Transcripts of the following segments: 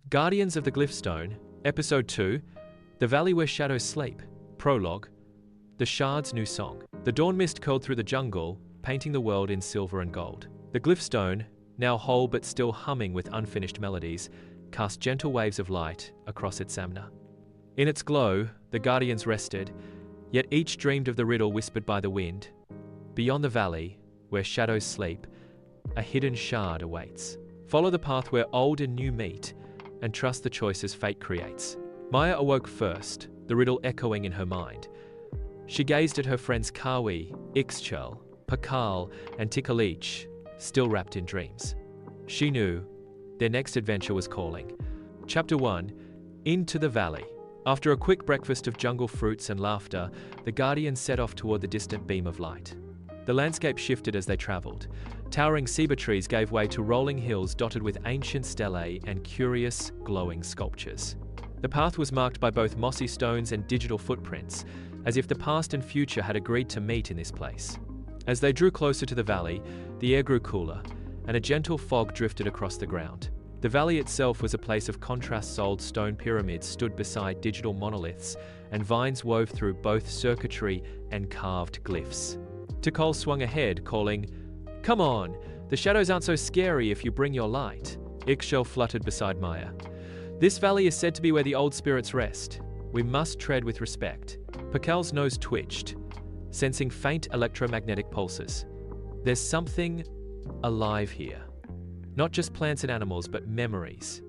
Guardians of the Glyphstone, Episode 2, The Valley Where Shadows Sleep, Prologue, The Shard's New Song. The dawn mist curled through the jungle, painting the world in silver and gold. The Glyphstone, now whole but still humming with unfinished melodies, cast gentle waves of light across its samna. In its glow, the Guardians rested, yet each dreamed of the riddle whispered by the wind. Beyond the valley, where shadows sleep, a hidden shard awaits. Follow the path where old and new meet, and trust the choices fate creates. Maya awoke first, the riddle echoing in her mind. She gazed at her friends Kawi, Ixchel, Pakal, and Tikal, still wrapped in dreams. She knew their next adventure was calling. Chapter 1, Into the Valley. After a quick breakfast of jungle fruits and laughter, the Guardians set off toward the distant beam of light. The landscape shifted as they traveled. Towering ceiba trees gave way to rolling hills dotted with ancient stelae and curious, glowing sculptures. The path was marked by both mossy stones and digital footprints, as if the past and future had agreed to meet in this place. As they drew closer to the valley, the air grew cooler, and a gentle fog drifted across the ground. The valley itself was a place of contrast-souled stone pyramids stood beside digital monoliths, and vines wove through both circuitry and carved glyphs. Tikal swung ahead, calling, "Come on, the shadows aren't so scary if you bring your light." Ixchel fluttered beside Maya. "This valley is said to be where the old spirits rest. We must tread with respect." Pakal's nose twitched, sensing faint electromagnetic pulses. There's something alive here. Not just plants and animals, but memories,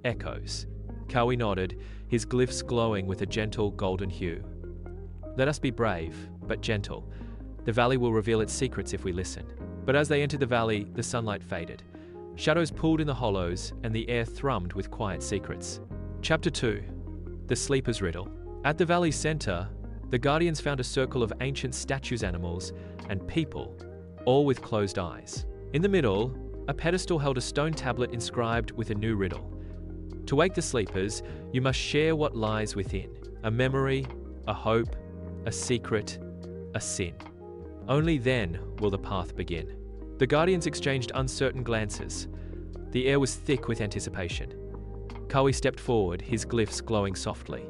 echoes. Kawi nodded, his glyphs glowing with a gentle golden hue. "Let us be brave, but gentle. The valley will reveal its secrets if we listen." But as they entered the valley, the sunlight faded. Shadows pooled in the hollows, and the air thrummed with quiet secrets. Chapter 2, The Sleepers Riddle. At the valley's center, the Guardians found a circle of ancient statues, animals, and people, all with closed eyes. In the middle, a pedestal held a stone tablet inscribed with a new riddle. To wake the sleepers, you must share what lies within. A memory, a hope, a secret, a sin. Only then will the path begin. The Guardians exchanged uncertain glances. The air was thick with anticipation. Kawi stepped forward, his glyphs glowing softly.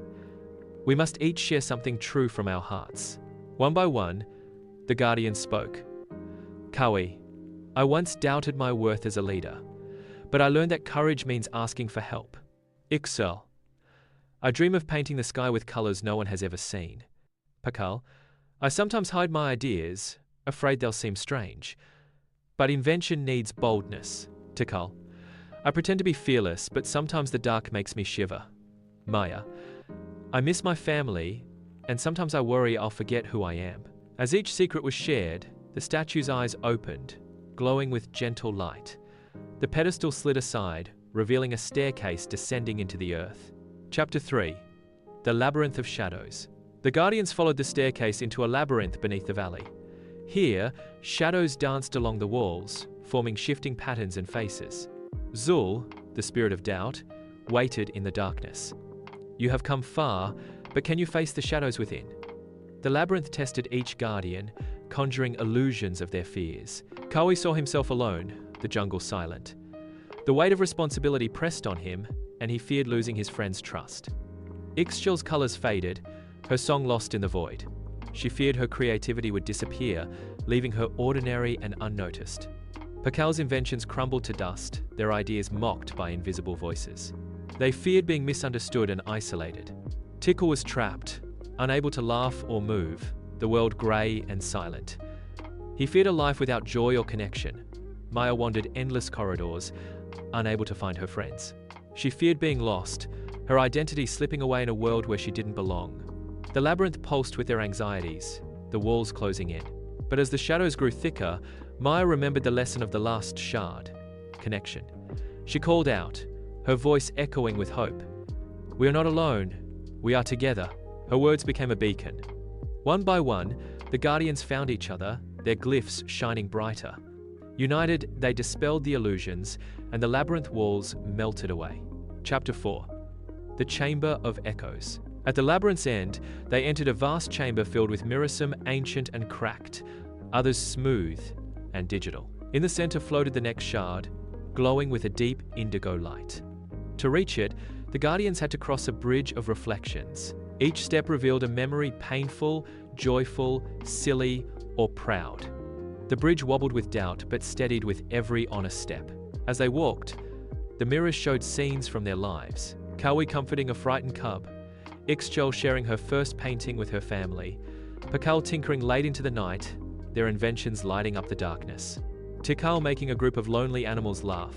"We must each share something true from our hearts." One by one, the Guardians spoke. "Kawi, I once doubted my worth as a leader, but I learned that courage means asking for help." Ixchel, "I dream of painting the sky with colors no one has ever seen." Pakal, "I sometimes hide my ideas, afraid they'll seem strange. But invention needs boldness." Tikal, "I pretend to be fearless, but sometimes the dark makes me shiver." Maya, "I miss my family, and sometimes I worry I'll forget who I am." As each secret was shared, the statue's eyes opened, glowing with gentle light. The pedestal slid aside, revealing a staircase descending into the earth. Chapter 3, The Labyrinth of Shadows. The Guardians followed the staircase into a labyrinth beneath the valley. Here, shadows danced along the walls, forming shifting patterns and faces. Zul, the spirit of doubt, waited in the darkness. "You have come far, but can you face the shadows within?" The labyrinth tested each Guardian, conjuring illusions of their fears. Kawi saw himself alone, the jungle silent. The weight of responsibility pressed on him, and he feared losing his friend's trust. Ixchel's colors faded, her song lost in the void. She feared her creativity would disappear, leaving her ordinary and unnoticed. Pakal's inventions crumbled to dust, their ideas mocked by invisible voices. They feared being misunderstood and isolated. Tikal was trapped, unable to laugh or move, the world grey and silent. He feared a life without joy or connection. Maya wandered endless corridors, unable to find her friends. She feared being lost, her identity slipping away in a world where she didn't belong. The labyrinth pulsed with their anxieties, the walls closing in. But as the shadows grew thicker, Maya remembered the lesson of the last shard: connection. She called out, her voice echoing with hope. "We are not alone. We are together." Her words became a beacon. One by one, the Guardians found each other, their glyphs shining brighter. United, they dispelled the illusions, and the labyrinth walls melted away. Chapter 4, The Chamber of Echoes. At the labyrinth's end, they entered a vast chamber filled with mirrors, some ancient and cracked, others smooth and digital. In the center floated the next shard, glowing with a deep indigo light. To reach it, the Guardians had to cross a bridge of reflections. Each step revealed a memory painful, joyful, silly, or proud. The bridge wobbled with doubt, but steadied with every honest step. As they walked, the mirrors showed scenes from their lives. Kawi comforting a frightened cub, Ixchel sharing her first painting with her family, Pakal tinkering late into the night, their inventions lighting up the darkness, Tikal making a group of lonely animals laugh,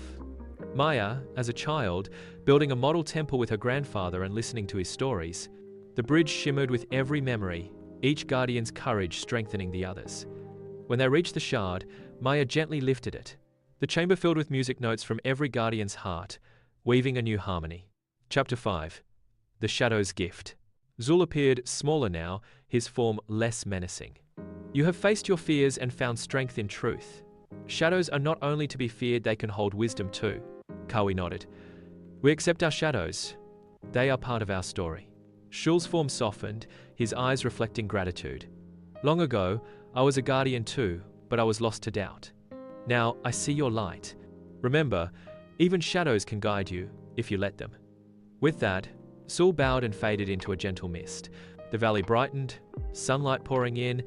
Maya, as a child, building a model temple with her grandfather and listening to his stories. The bridge shimmered with every memory, each guardian's courage strengthening the others. When they reached the shard, Maya gently lifted it. The chamber filled with music notes from every guardian's heart, weaving a new harmony. Chapter 5. The Shadow's Gift. Zul appeared smaller now, his form less menacing. You have faced your fears and found strength in truth. Shadows are not only to be feared, they can hold wisdom too. Kawi nodded. We accept our shadows. They are part of our story. Shul's form softened, his eyes reflecting gratitude. Long ago, I was a guardian too, but I was lost to doubt. Now, I see your light. Remember, even shadows can guide you, if you let them. With that, Zul bowed and faded into a gentle mist. The valley brightened, sunlight pouring in,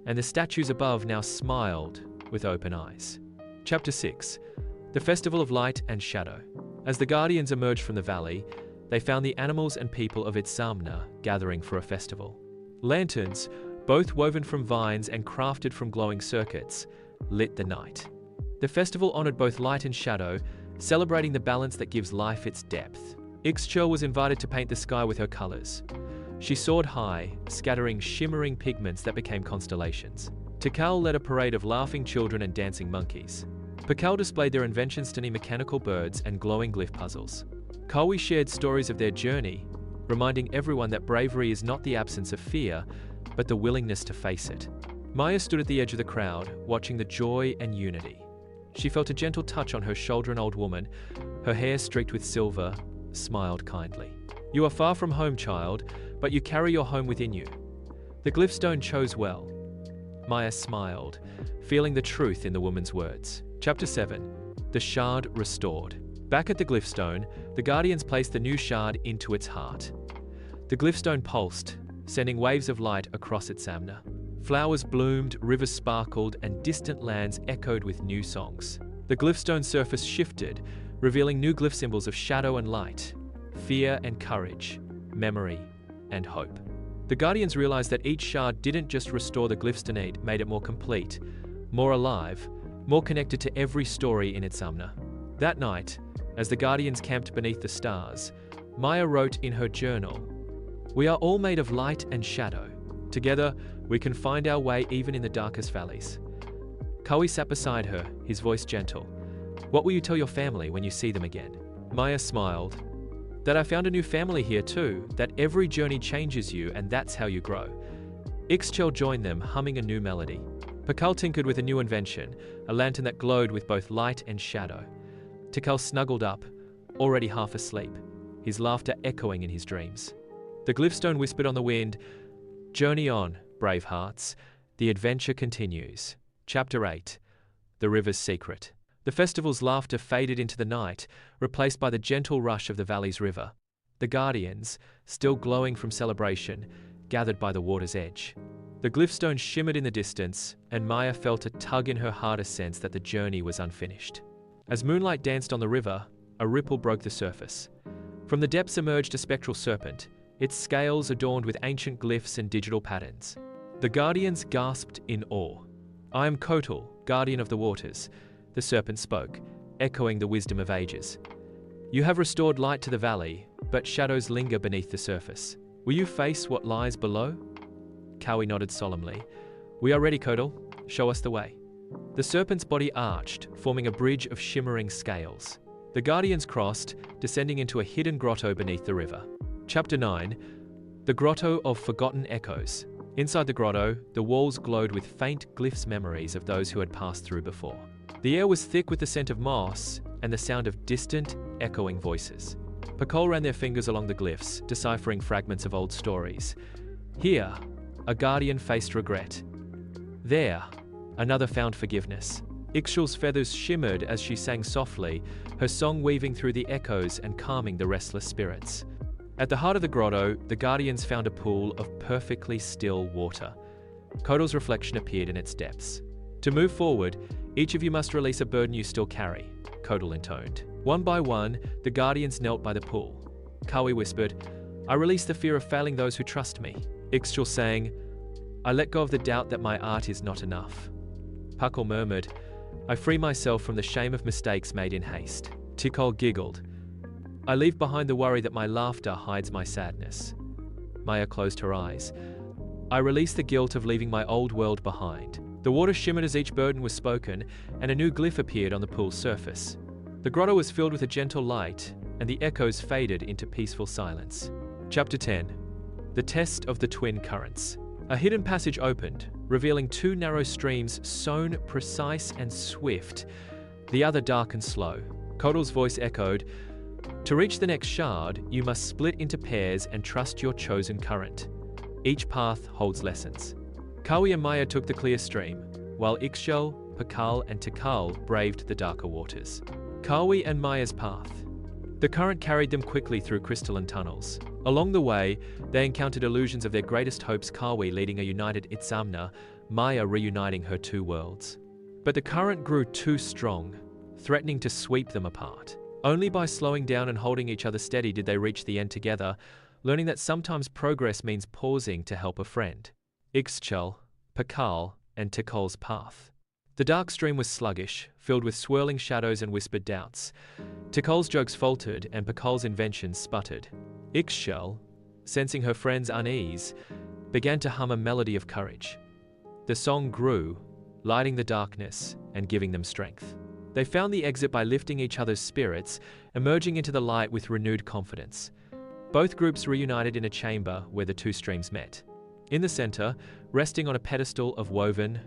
and the statues above now smiled with open eyes. Chapter 6. The Festival of Light and Shadow. As the Guardians emerged from the valley, they found the animals and people of Itzamna gathering for a festival. Lanterns, both woven from vines and crafted from glowing circuits, lit the night. The festival honored both light and shadow, celebrating the balance that gives life its depth. Ixchel was invited to paint the sky with her colors. She soared high, scattering shimmering pigments that became constellations. Tikal led a parade of laughing children and dancing monkeys. Pakal displayed their inventions to mechanical birds and glowing glyph puzzles. Kawi shared stories of their journey, reminding everyone that bravery is not the absence of fear, but the willingness to face it. Maya stood at the edge of the crowd, watching the joy and unity. She felt a gentle touch on her shoulder. An old woman, her hair streaked with silver, smiled kindly. You are far from home, child, but you carry your home within you. The Glyphstone chose well. Maya smiled, feeling the truth in the woman's words. Chapter 7. The Shard Restored. Back at the Glyphstone, the Guardians placed the new shard into its heart. The Glyphstone pulsed, sending waves of light across Itzamna. Flowers bloomed, rivers sparkled, and distant lands echoed with new songs. The Glyphstone surface shifted, revealing new glyph symbols of shadow and light, fear and courage, memory and hope. The Guardians realized that each shard didn't just restore the Glyphstone, it made it more complete, more alive, more connected to every story in Itzamna. That night, as the Guardians camped beneath the stars, Maya wrote in her journal, "We are all made of light and shadow. Together, we can find our way even in the darkest valleys." Kawi sat beside her, his voice gentle. "What will you tell your family when you see them again?" Maya smiled. "That I found a new family here too, that every journey changes you and that's how you grow." Ixchel joined them, humming a new melody. Pakal tinkered with a new invention, a lantern that glowed with both light and shadow. Tikal snuggled up, already half asleep, his laughter echoing in his dreams. The Glyphstone whispered on the wind, "Journey on, brave hearts. The adventure continues." Chapter 8. The River's Secret. The festival's laughter faded into the night, replaced by the gentle rush of the valley's river. The Guardians, still glowing from celebration, gathered by the water's edge. The Glyphstone shimmered in the distance, and Maya felt a tug in her heart, a sense that the journey was unfinished. As moonlight danced on the river, a ripple broke the surface. From the depths emerged a spectral serpent, its scales adorned with ancient glyphs and digital patterns. The Guardians gasped in awe. "I am Kotal, guardian of the waters," the serpent spoke, echoing the wisdom of ages. "You have restored light to the valley, but shadows linger beneath the surface. Will you face what lies below?" Kawi nodded solemnly. "We are ready, Kotal. Show us the way." The serpent's body arched, forming a bridge of shimmering scales. The Guardians crossed, descending into a hidden grotto beneath the river. Chapter 9. The Grotto of Forgotten Echoes. Inside the grotto, the walls glowed with faint glyphs, memories of those who had passed through before. The air was thick with the scent of moss and the sound of distant, echoing voices. Pakal ran their fingers along the glyphs, deciphering fragments of old stories. Here, a guardian faced regret. There, another found forgiveness. Ixchel's feathers shimmered as she sang softly, her song weaving through the echoes and calming the restless spirits. At the heart of the grotto, the guardians found a pool of perfectly still water. Kotal's reflection appeared in its depths. To move forward, each of you must release a burden you still carry, Kotal intoned. One by one, the guardians knelt by the pool. Kawi whispered, I release the fear of failing those who trust me. Ixchel sang, I let go of the doubt that my art is not enough. Pakal murmured, I free myself from the shame of mistakes made in haste. Tikal giggled, I leave behind the worry that my laughter hides my sadness. Maya closed her eyes. I release the guilt of leaving my old world behind. The water shimmered as each burden was spoken, and a new glyph appeared on the pool's surface. The grotto was filled with a gentle light, and the echoes faded into peaceful silence. Chapter 10. The Test of the Twin Currents. A hidden passage opened, revealing two narrow streams sown precise and swift, the other dark and slow. Kotal's voice echoed, To reach the next shard, you must split into pairs and trust your chosen current. Each path holds lessons. Kawi and Maya took the clear stream, while Ixchel, Pakal, and Tikal braved the darker waters. Kawi and Maya's path. The current carried them quickly through crystalline tunnels. Along the way, they encountered illusions of their greatest hopes, Kawi leading a united Itzamna, Maya reuniting her two worlds. But the current grew too strong, threatening to sweep them apart. Only by slowing down and holding each other steady did they reach the end together, learning that sometimes progress means pausing to help a friend. Ixchel, Pakal, and Tikal's path. The dark stream was sluggish, filled with swirling shadows and whispered doubts. Tikal's jokes faltered and Pakal's inventions sputtered. Ixchel, sensing her friend's unease, began to hum a melody of courage. The song grew, lighting the darkness and giving them strength. They found the exit by lifting each other's spirits, emerging into the light with renewed confidence. Both groups reunited in a chamber where the two streams met. In the center, resting on a pedestal of woven,